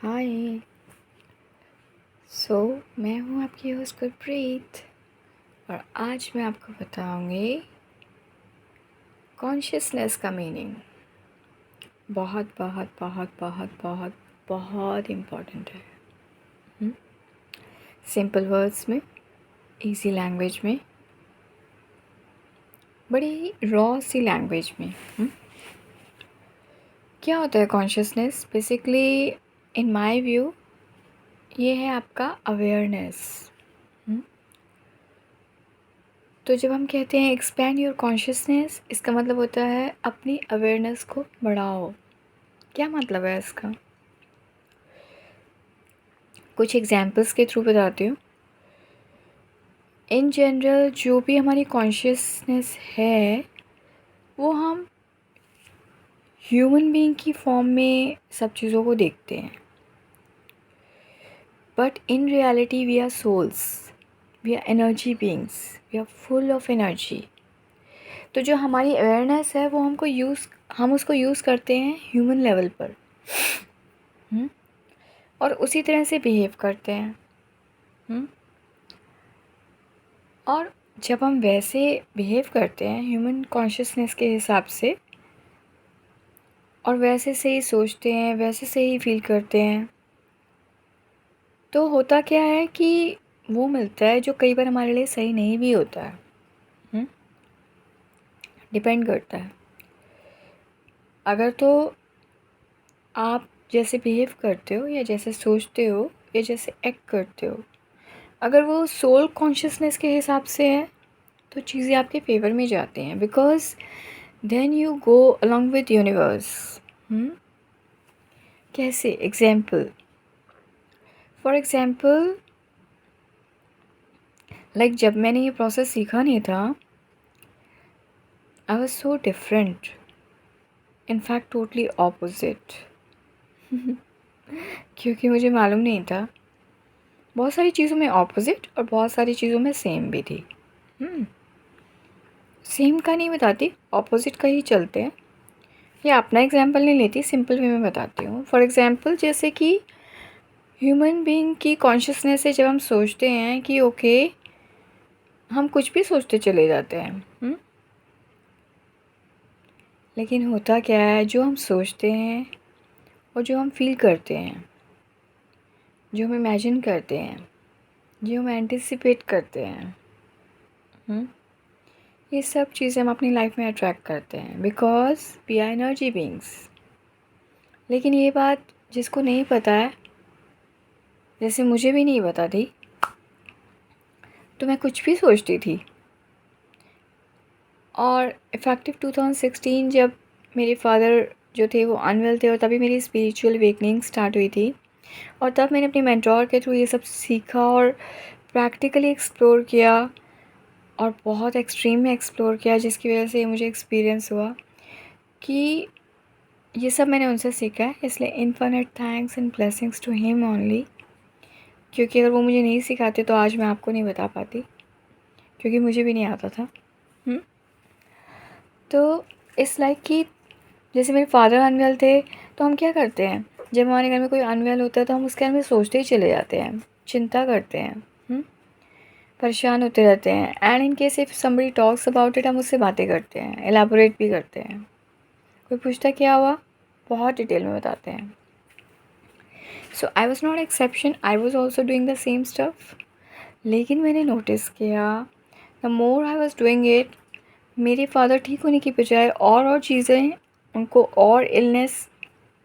हाय। सो मैं हूँ आपकी होस्ट गुरप्रीत और आज मैं आपको बताऊँगी कॉन्शियसनेस का मीनिंग। बहुत बहुत बहुत बहुत बहुत बहुत इम्पॉर्टेंट है। सिंपल वर्ड्स में, इजी लैंग्वेज में, बड़ी रॉ सी लैंग्वेज में। क्या होता है consciousness? Basically in my view ये है आपका अवेयरनेस। तो जब हम कहते हैं एक्सपैंड योर कॉन्शियसनेस, इसका मतलब होता है अपनी अवेयरनेस को बढ़ाओ। क्या मतलब है इसका? कुछ एग्जांपल्स के थ्रू बताती हूँ। इन जनरल जो भी हमारी कॉन्शियसनेस है वो हम ह्यूमन बीइंग की फॉर्म में सब चीज़ों को देखते हैं, but in reality we are souls, we are energy beings, we are full of energy. तो जो हमारी अवेयरनेस है वो हम उसको यूज़ करते हैं ह्यूमन लेवल पर। और उसी तरह से बिहेव करते हैं। और जब हम वैसे बिहेव करते हैं ह्यूमन कॉन्शियसनेस के हिसाब से, और वैसे से ही सोचते हैं, वैसे से ही फील करते हैं, तो होता क्या है कि वो मिलता है जो कई बार हमारे लिए सही नहीं भी होता है। डिपेंड करता है। अगर तो आप जैसे बिहेव करते हो या जैसे सोचते हो या जैसे एक्ट करते हो, अगर वो सोल कॉन्शियसनेस के हिसाब से है तो चीज़ें आपके फेवर में जाती हैं, because then you go along with universe. कैसे? फॉर एग्ज़ाम्पल लाइक जब मैंने ये प्रोसेस सीखा नहीं था, I was so different, in fact totally opposite. क्योंकि मुझे मालूम नहीं था। बहुत सारी चीज़ों में ऑपोजिट और बहुत सारी चीज़ों में सेम भी थी। सेम का नहीं बताती, ऑपोजिट का ही चलते हैं। ये अपना एग्जाम्पल नहीं लेती, सिंपल वे में बताती हूँ। फॉर एग्ज़ाम्पल जैसे कि ह्यूमन बीइंग की कॉन्शियसनेस से जब हम सोचते हैं कि ओके, हम कुछ भी सोचते चले जाते हैं। लेकिन होता क्या है, जो हम सोचते हैं और जो हम फील करते हैं, जो हम इमेजिन करते हैं, जो हम एंटिसिपेट करते हैं, ये सब चीज़ें हम अपनी लाइफ में अट्रैक्ट करते हैं, because we are energy beings. लेकिन ये बात जिसको नहीं पता है, जैसे मुझे भी नहीं पता थी, तो मैं कुछ भी सोचती थी। और इफ़ेक्टिव 2016 जब मेरे फादर जो थे वो अनवेल थे, और तभी मेरी स्पिरिचुअल अवेकनिंग स्टार्ट हुई थी, और तब मैंने अपने मेंटोर के थ्रू ये सब सीखा और प्रैक्टिकली एक्सप्लोर किया, और बहुत एक्सट्रीम में एक्सप्लोर किया, जिसकी वजह से मुझे एक्सपीरियंस हुआ कि ये सब मैंने उनसे सीखा है। इसलिए infinite thanks and blessings to him only, क्योंकि अगर वो मुझे नहीं सिखाते तो आज मैं आपको नहीं बता पाती, क्योंकि मुझे भी नहीं आता था। तो इस लाइक कि जैसे मेरे फादर अनवेल थे, तो हम क्या करते हैं, जब हमारे घर में कोई अनवेल होता है तो हम उसके बारे में सोचते ही चले जाते हैं, चिंता करते हैं, परेशान होते रहते हैं। And in case if somebody talks about it, हम उससे बातें करते हैं, एलाबोरेट भी करते हैं। कोई पूछता क्या हुआ, बहुत डिटेल में बताते हैं। So I was not exception, I was also doing the same stuff. लेकिन मैंने नोटिस किया, the more I was doing it, मेरे फादर ठीक होने की बजाय और चीज़ें, उनको और इलनेस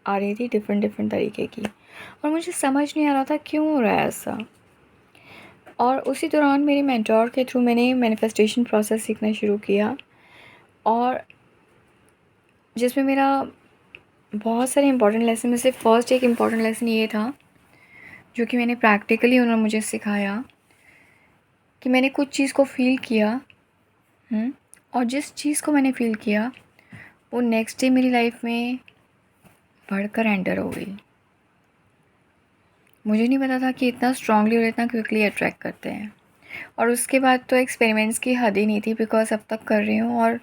आ रही थी डिफरेंट डिफरेंट तरीके की, और मुझे समझ नहीं आ रहा था क्यों हो रहा है ऐसा। और उसी दौरान मेरे मेंटोर के थ्रू मैंने मैनिफेस्टेशन प्रोसेस सीखना शुरू किया, और जिसमें मेरा बहुत सारे इंपॉर्टेंट लेसन में से फर्स्ट एक इम्पॉर्टेंट लेसन ये था, जो कि मैंने प्रैक्टिकली उन्होंने मुझे सिखाया, कि मैंने कुछ चीज़ को फ़ील किया, और जिस चीज़ को मैंने फ़ील किया वो नेक्स्ट डे मेरी लाइफ में बढ़कर एंटर हो गई। मुझे नहीं पता था कि इतना स्ट्रांगली और इतना क्विकली अट्रैक्ट करते हैं। और उसके बाद तो एक्सपेरिमेंट्स की हद ही नहीं थी, बिकॉज अब तक कर रही हूँ और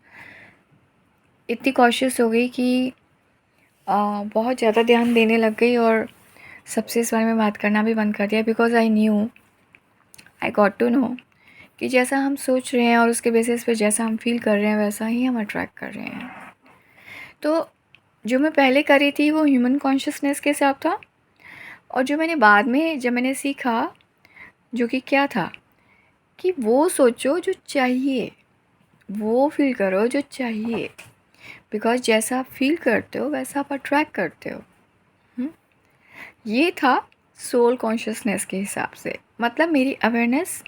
इतनी कॉशियस हो गई कि बहुत ज़्यादा ध्यान देने लग गई, और सबसे इस बारे में बात करना भी बंद कर दिया, because I got to know कि जैसा हम सोच रहे हैं और उसके बेसिस पे जैसा हम फ़ील कर रहे हैं वैसा ही हम अट्रैक्ट कर रहे हैं। तो जो मैं पहले करी थी वो ह्यूमन कॉन्शियसनेस के हिसाब था, और जो मैंने बाद में जब मैंने सीखा, जो कि क्या था कि वो सोचो जो चाहिए, वो फ़ील करो जो चाहिए, बिकॉज़ जैसा आप फ़ील करते हो वैसा आप अट्रैक्ट करते हो। ये था सोल कॉन्शियसनेस के हिसाब से, मतलब मेरी अवेयरनेस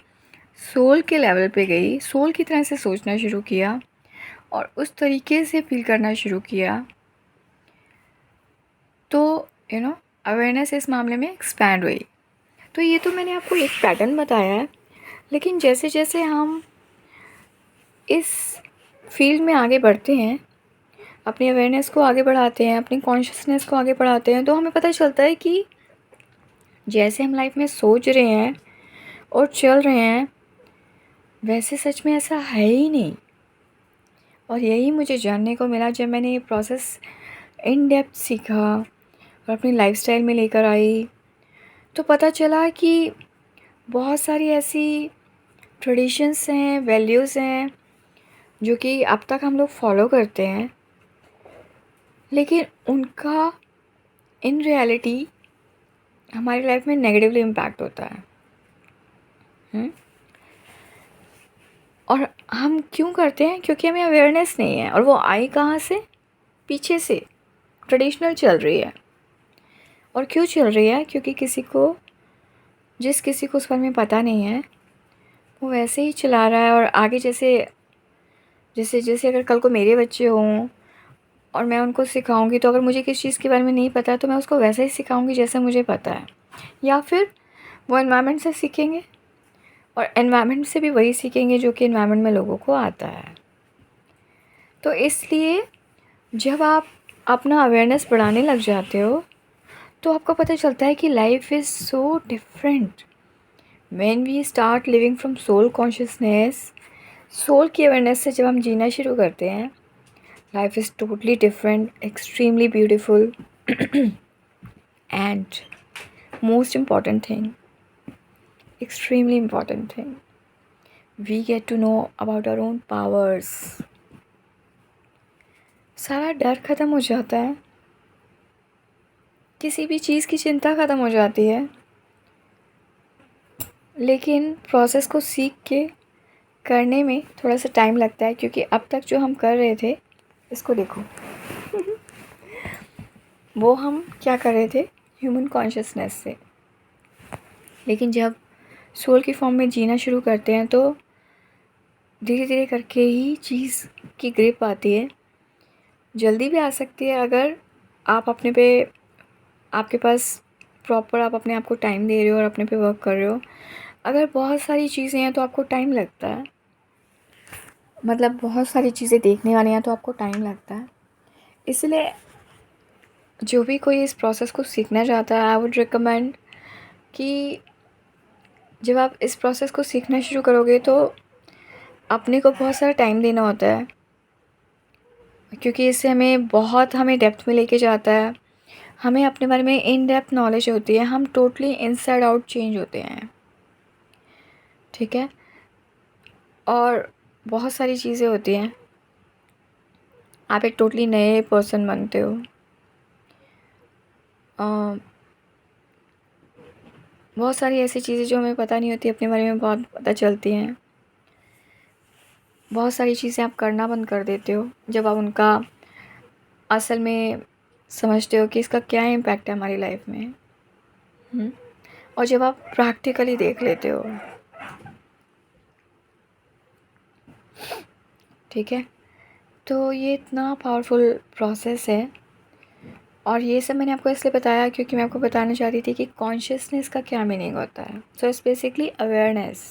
सोल के लेवल पे गई, सोल की तरह से सोचना शुरू किया और उस तरीके से फ़ील करना शुरू किया। तो अवेयरनेस इस मामले में एक्सपैंड हुई। तो ये तो मैंने आपको एक पैटर्न बताया है, लेकिन जैसे जैसे हम इस फील्ड में आगे बढ़ते हैं, अपनी अवेयरनेस को आगे बढ़ाते हैं, अपनी कॉन्शियसनेस को आगे बढ़ाते हैं, तो हमें पता चलता है कि जैसे हम लाइफ में सोच रहे हैं और चल रहे हैं वैसे सच में ऐसा है ही नहीं। और यही मुझे जानने को मिला जब मैंने ये प्रोसेस इन डेप्थ सीखा और अपनी लाइफस्टाइल में लेकर आई। तो पता चला कि बहुत सारी ऐसी ट्रेडिशंस हैं, वैल्यूज़ हैं जो कि अब तक हम लोग फॉलो करते हैं, लेकिन उनका इन रियलिटी हमारी लाइफ में नेगेटिवली इम्पैक्ट होता है। और हम क्यों करते हैं? क्योंकि हमें अवेयरनेस नहीं है, और वो आई कहाँ से? पीछे से ट्रेडिशनल चल रही है। और क्यों चल रही है? क्योंकि जिस किसी को उस बारे में पता नहीं है वो वैसे ही चला रहा है। और आगे जैसे जैसे जैसे अगर कल को मेरे बच्चे हों और मैं उनको सिखाऊंगी, तो अगर मुझे किस चीज़ के बारे में नहीं पता है तो मैं उसको वैसे ही सिखाऊंगी जैसा मुझे पता है, या फिर वो एनवायरनमेंट से सीखेंगे और एनवायरनमेंट से भी वही सीखेंगे जो कि एनवायरनमेंट में लोगों को आता है। तो इसलिए जब आप अपना अवेयरनेस बढ़ाने लग जाते हो तो आपको पता चलता है कि life is so different when we start living from soul consciousness. Soul की अवेयरनेस से जब हम जीना शुरू करते हैं, life is totally different, extremely beautiful and most important thing, extremely important thing, we get to know about our own powers. सारा डर ख़त्म हो जाता है, किसी भी चीज़ की चिंता ख़त्म हो जाती है। लेकिन प्रोसेस को सीख के करने में थोड़ा सा टाइम लगता है, क्योंकि अब तक जो हम कर रहे थे, इसको देखो वो हम क्या कर रहे थे ह्यूमन कॉन्शियसनेस से। लेकिन जब सोल की फॉर्म में जीना शुरू करते हैं तो धीरे धीरे करके ही चीज़ की ग्रिप आती है। जल्दी भी आ सकती है अगर आप आपके पास प्रॉपर आप अपने आप को टाइम दे रहे हो और अपने पे वर्क कर रहे हो। अगर बहुत सारी चीज़ें हैं तो आपको टाइम लगता है, मतलब बहुत सारी चीज़ें देखने वाली हैं तो आपको टाइम लगता है। इसलिए जो भी कोई इस प्रोसेस को सीखना चाहता है, आई वुड रिकमेंड कि जब आप इस प्रोसेस को सीखना शुरू करोगे तो अपने को बहुत सारा टाइम देना होता है, क्योंकि इससे हमें डेप्थ में लेके जाता है। हमें अपने बारे में इन डेप्थ नॉलेज होती है, हम टोटली इनसाइड आउट चेंज होते हैं, ठीक है। और बहुत सारी चीज़ें होती हैं, आप एक टोटली नए पर्सन बनते हो। बहुत सारी ऐसी चीज़ें जो हमें पता नहीं होती अपने बारे में बहुत पता चलती हैं। बहुत सारी चीज़ें आप करना बंद कर देते हो जब आप उनका असल में समझते हो कि इसका क्या इम्पैक्ट है हमारी लाइफ में। और जब आप प्रैक्टिकली देख लेते हो, ठीक है। तो ये इतना पावरफुल प्रोसेस है, और ये सब मैंने आपको इसलिए बताया क्योंकि मैं आपको बताना चाहती थी कि कॉन्शियसनेस का क्या मीनिंग होता है। सो इट्स बेसिकली अवेयरनेस,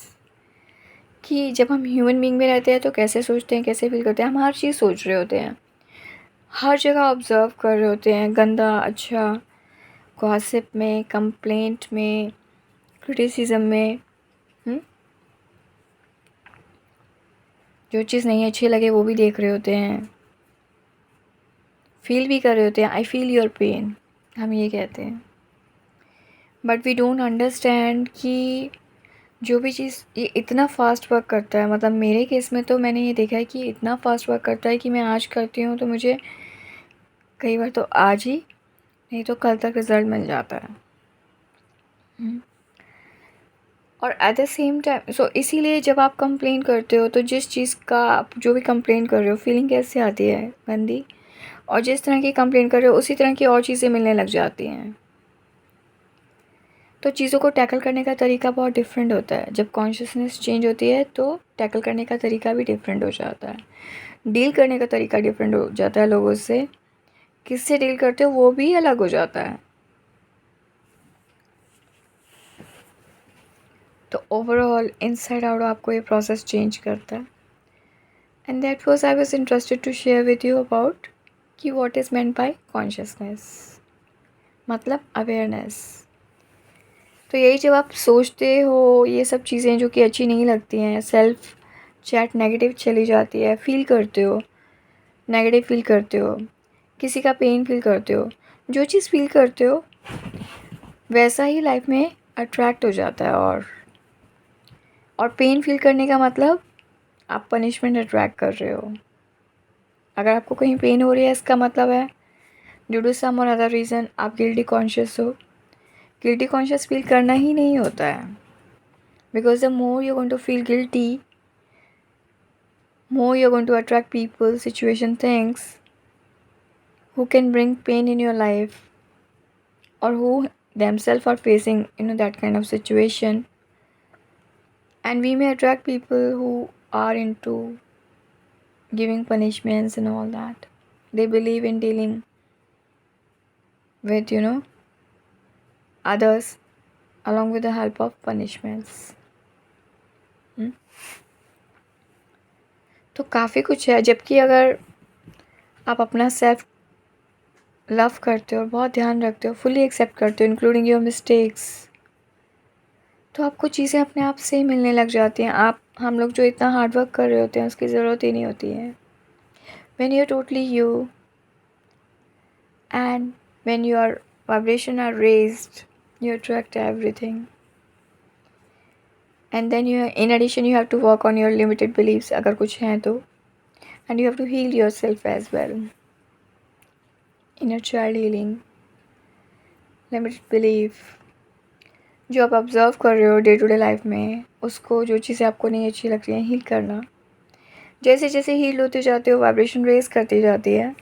कि जब हम ह्यूमन बीइंग में रहते हैं तो कैसे सोचते हैं, कैसे फील करते हैं। हम हर चीज़ सोच रहे होते हैं, हर जगह ऑब्ज़र्व कर रहे होते हैं, गंदा अच्छा, गॉसिप में, कंप्लेंट में, क्रिटिसिज्म में। जो चीज़ नहीं अच्छी लगे वो भी देख रहे होते हैं, फील भी कर रहे होते हैं। आई फील योर पेन, हम ये कहते हैं। बट वी डोंट अंडरस्टैंड कि जो भी चीज़ ये इतना फ़ास्ट वर्क करता है, मतलब मेरे केस में तो मैंने ये देखा है कि इतना फ़ास्ट वर्क करता है कि मैं आज करती हूँ तो मुझे कई बार तो आज ही नहीं तो कल तक रिज़ल्ट मिल जाता है। और एट द सेम टाइम इसीलिए जब आप कंप्लेन करते हो तो जिस चीज़ का आप जो भी कंप्लेन कर रहे हो फीलिंग कैसे आती है, गंदी, और जिस तरह की कंप्लेन कर रहे हो उसी तरह की और चीज़ें मिलने लग जाती हैं। तो चीज़ों को टैकल करने का तरीका बहुत डिफरेंट होता है। जब कॉन्शियसनेस चेंज होती है तो टैकल करने का तरीका भी डिफरेंट हो जाता है, डील करने का तरीका डिफरेंट हो जाता है, लोगों से किससे डील करते हो वो भी अलग हो जाता है। तो ओवरऑल इनसाइड आउट आपको ये प्रोसेस चेंज करता है। And that was I was interested to share with you about कि what is meant by consciousness, मतलब अवेयरनेस। तो यही जब आप सोचते हो ये सब चीज़ें जो कि अच्छी नहीं लगती हैं, सेल्फ चैट नेगेटिव चली जाती है, फील करते हो, नेगेटिव फील करते हो, किसी का पेन फील करते हो, जो चीज़ फील करते हो वैसा ही लाइफ में अट्रैक्ट हो जाता है। और पेन फील करने का मतलब आप पनिशमेंट अट्रैक्ट कर रहे हो। अगर आपको कहीं पेन हो रही है इसका मतलब है due to some or other reason आप गिल्टी कॉन्शियस हो। गिल्टी कॉन्शियस फील करना ही नहीं होता है, because the more you going to feel guilty, more you're going to attract people, situation, things who can bring pain in your life or who themselves are facing that kind of situation. And we may attract people who are into giving punishments and all that. They believe in dealing with others along with the help of punishments. तो काफ़ी कुछ है। जबकि अगर आप अपना self love करते हो और बहुत ध्यान रखते हो, फुली एक्सेप्ट करते हो इंक्लूडिंग योर मिस्टेक्स, तो आपको चीज़ें अपने आप से ही मिलने लग जाती हैं। हम लोग जो इतना हार्ड वर्क कर रहे होते हैं उसकी ज़रूरत ही नहीं होती है। When you are totally you and when your vibration are raised, you attract everything. And then in addition you have to work on your limited beliefs अगर कुछ हैं तो, and you have to heal yourself as well. Inner child healing, limited belief, जो आप observe कर रहे हो day to day life में, उसको जो चीज़ें आपको नहीं अच्छी लगती हैं हील करना। जैसे जैसे हील होते जाते हो वाइब्रेशन रेज करती जाती है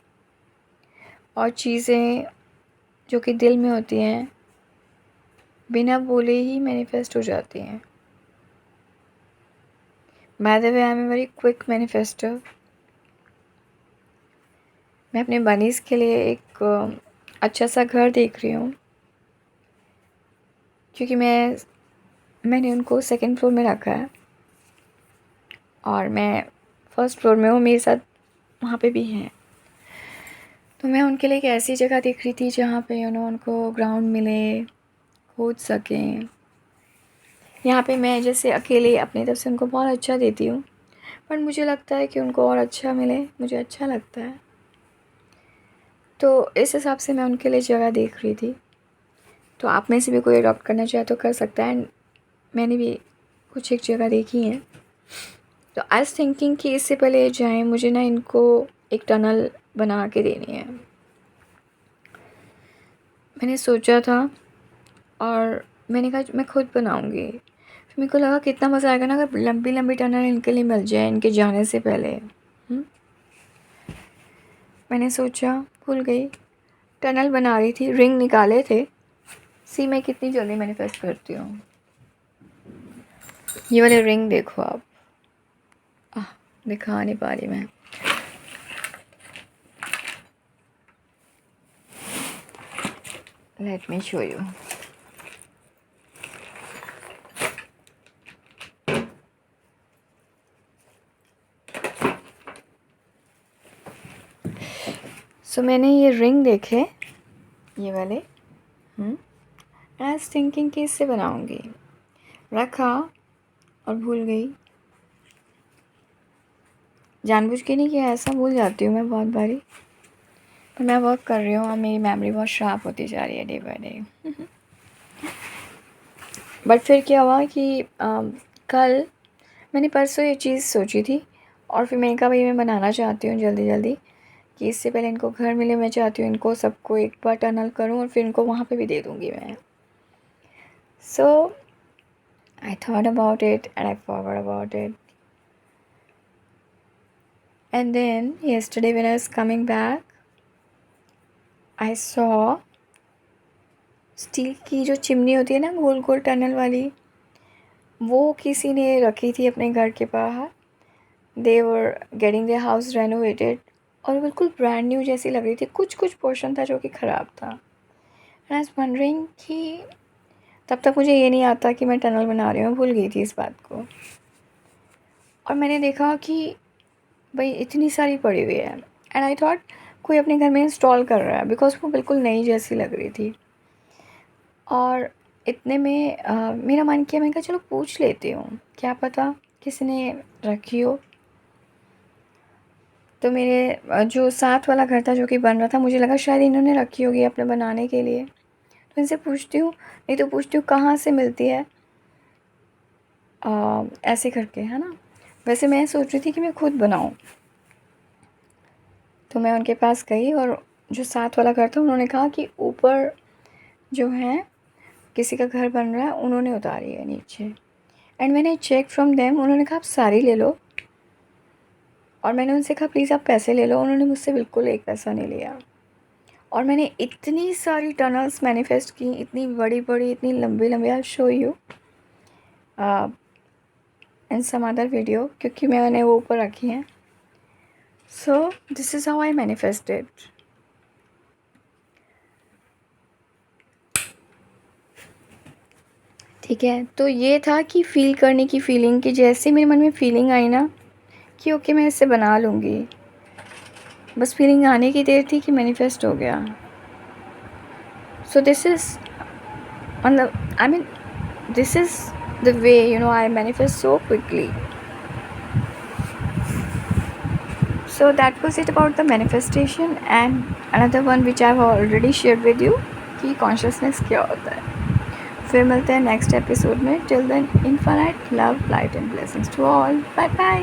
और चीज़ें जो कि दिल में होती हैं बिना बोले ही मैनिफेस्ट हो जाती हैं। By the way I am a very quick manifester. मैं अपने बनीज़ के लिए एक अच्छा सा घर देख रही हूँ, क्योंकि मैंने उनको सेकंड फ्लोर में रखा है और मैं फर्स्ट फ्लोर में हूँ, मेरे साथ वहाँ पे भी हैं। तो मैं उनके लिए एक ऐसी जगह देख रही थी जहाँ पे उनको ग्राउंड मिले, खोद सकें। यहाँ पे मैं जैसे अकेले अपनी तरफ से उनको बहुत अच्छा देती हूँ, पर मुझे लगता है कि उनको और अच्छा मिले, मुझे अच्छा लगता है। तो इस हिसाब से मैं उनके लिए जगह देख रही थी। तो आप में से भी कोई अडॉप्ट करना चाहे तो कर सकता है। एंड मैंने भी कुछ एक जगह देखी है। तो आई वाज थिंकिंग कि इससे पहले ये जाएँ मुझे ना इनको एक टनल बना के देनी है। मैंने सोचा था और मैंने कहा मैं खुद बनाऊँगी। फिर मेरे को लगा कितना मज़ा आएगा ना अगर लंबी लंबी टनल इनके लिए मिल जाए इनके जाने से पहले। मैंने सोचा, भूल गई, टनल बना रही थी, रिंग निकाले थे। सी मैं कितनी जल्दी मैनिफेस्ट करती हूँ। ये वाले रिंग देखो आप, दिखा नहीं पा रही मैं। Let me show you. So मैंने ये रिंग देखे, ये वाले, आई वाज थिंकिंग कि इससे बनाऊंगी, रखा और भूल गई। जानबूझ के नहीं किया, ऐसा भूल जाती हूँ मैं बहुत बारी। पर मैं वर्क कर रही हूँ और मेरी मेमोरी बहुत शार्प होती जा रही है डे बाय डे। बट फिर क्या हुआ कि कल मैंने परसों ये चीज़ सोची थी और फिर मैंने कहा भाई मैं बनाना चाहती हूँ जल्दी जल्दी कि इससे पहले इनको घर मिले, मैं चाहती हूँ इनको सबको एक बार टनल करूँ और फिर इनको वहाँ पे भी दे दूँगी मैं। So I thought about it and I forgot about it. And then yesterday when I was coming back, I saw steel की जो चिमनी होती है ना गोल गोल टनल वाली, वो किसी ने रखी थी अपने घर के बाहर। They were getting their house renovated और बिल्कुल ब्रांड न्यू जैसी लग रही थी। कुछ कुछ पोर्शन था जो कि ख़राब था। एंड आई वाज वंडरिंग कि तब तक मुझे ये नहीं आता कि मैं टनल बना रही हूँ, भूल गई थी इस बात को। और मैंने देखा कि भाई इतनी सारी पड़ी हुई है एंड आई थॉट कोई अपने घर में इंस्टॉल कर रहा है, बिकॉज़ वो बिल्कुल नई जैसी लग रही थी। और इतने में मेरा मन किया, मैंने कहा चलो पूछ लेती हूँ, क्या पता किसी ने रखी हो। तो मेरे जो साथ वाला घर था जो कि बन रहा था, मुझे लगा शायद इन्होंने रखी होगी अपने बनाने के लिए, तो इनसे पूछती हूँ, नहीं तो पूछती हूँ कहाँ से मिलती है, ऐसे करके, है ना। वैसे मैं सोच रही थी कि मैं खुद बनाऊँ, तो मैं उनके पास गई और जो साथ वाला घर था उन्होंने कहा कि ऊपर जो है किसी का घर बन रहा है, उन्होंने उतारी है नीचे। एंड मैंने चेक फ्रॉम देम, उन्होंने कहा आप सारी ले लो। और मैंने उनसे कहा प्लीज़ आप पैसे ले लो, उन्होंने मुझसे बिल्कुल एक पैसा नहीं लिया। और मैंने इतनी सारी टनल्स मैनिफेस्ट की, इतनी बड़ी बड़ी, इतनी लंबी लंबी, I show you in some other video, क्योंकि मैंने वो ऊपर रखी हैं। So this is how I manifested. ठीक है, तो ये था कि फ़ील करने की फ़ीलिंग, कि जैसे मेरे मन में फ़ीलिंग आई ना कि ओके मैं इसे बना लूँगी, बस फीलिंग आने की देर थी कि मैनिफेस्ट हो गया। सो दिस इज़ मतलब I mean this is the way I manifest so quickly. So that was it about the manifestation, and another one which I've already shared with you कि consciousness क्या होता है। फिर मिलते हैं नेक्स्ट एपिसोड में। Till then, infinite love, light and blessings to all. Bye bye.